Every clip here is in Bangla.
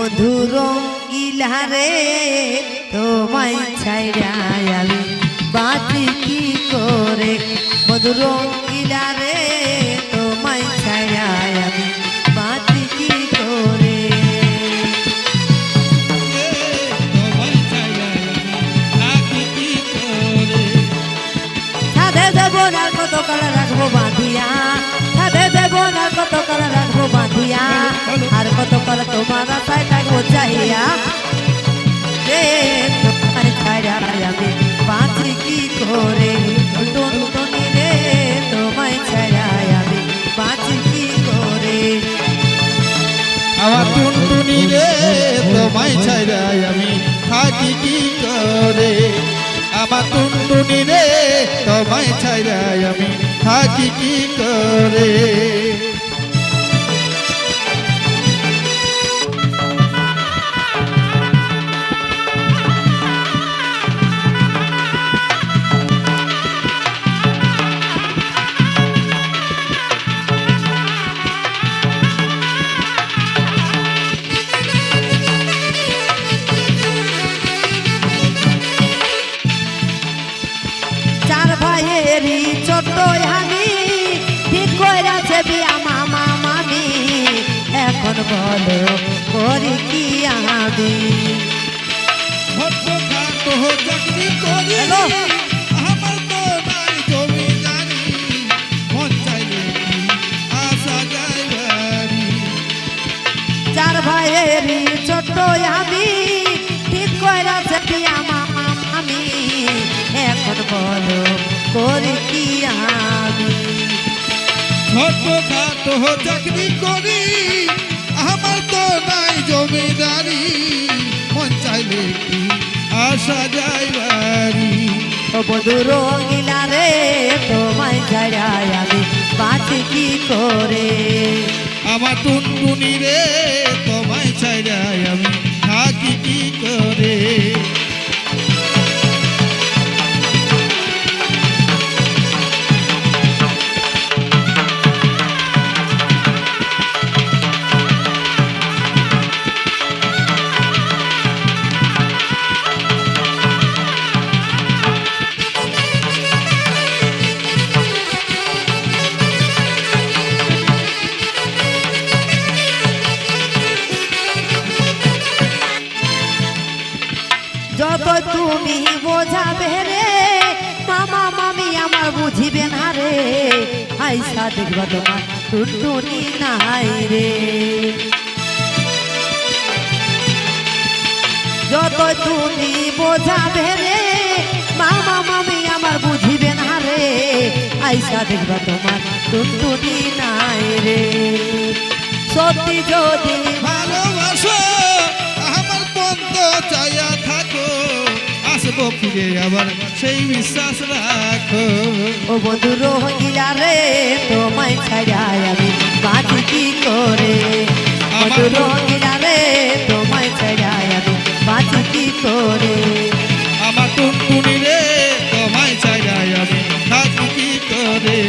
মধুর ইলারে তোমায় ছাইরা আমি বাঁচি কি করে মধুর ইলারে তোমায় ছাইরা আমি বাঁচি কি করে সাধে দেব না কত কাল রাখবো বাঁধিয়া সাধে দেব না কত কাল রাখবো বাঁধিয়া আর কত কাল তোমার আশায় থাকবো চাহিয়া রে তোমার ছাড়া আমি বাঁচি কি করে টুনটুনি রে তোমায় ছাড়া আমি বাঁচি কি করে আমার টুনটুনি রে তোমায় ছাড়া আমি থাকি কি করে আমার টুনটুনি রে তোমায় ছাড়া আমি থাকি কি করে ছোট আমি ঠিক কইরাছে বিয়া মামা মামি এখন বলো করি কি আমি চাকরি করি আমার তো নাই জমিদারি মন চাইলে আসা যায় বাড়ি চার ভাইয়েরই ছোট আমি ঠিক কইরাছে বিয়া মামা মামি এখন বলো করি কি আমি ছোট খাটো চাকরি করি আমার তো নাই জমিদারি মন চাইলে কি আসা যায় বাড়ি মধুর ইলারে তোমায় ছাড়া আমি বাঁচি কি করে আমার টুনটুনি রে তোমায় ছাড়া আমি থাকি কি করে যত তুমি বোঝাবে রে মামা মামি আমার বুঝিবে না রে আইসা দেখবা তোমার টুনটুনি নাই রে যত তুমি বোঝাবে রে মামা মামি আমার বুঝিবে না রে আইসা দেখবা তোমার টুনটুনি নাই রে সত্যি যদি ভালোবাসো আমার বন্ধ চাইয়া থাকো আসবো ফিরে আবার সেই বিশ্বাস রাখো ও বন্ধুর ইলারে তোমায় ছাড়া আমি বাঁচি কি করে মধুর ইলারে তোমায় ছাড়া আমি বাঁচি কি করে আমার টুনটুনি রে তোমায় ছাড়া আমি থাকি কি করে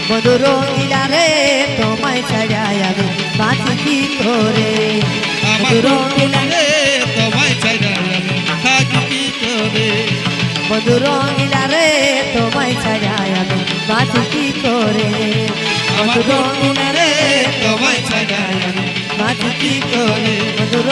মধুর ইলারে তোমায় ছাড়া আমি বাঁচি কি করে আমার মধুর টুনটুনি রে তোমায় ছাড়া আমি থাকি কি করে মধুর ইলারে তোমায় ছাড়া আমি বাঁচি কি করে আমার টুনটুনি রে তোমায় ছাড়া আমি বাঁচি কি করে মধুর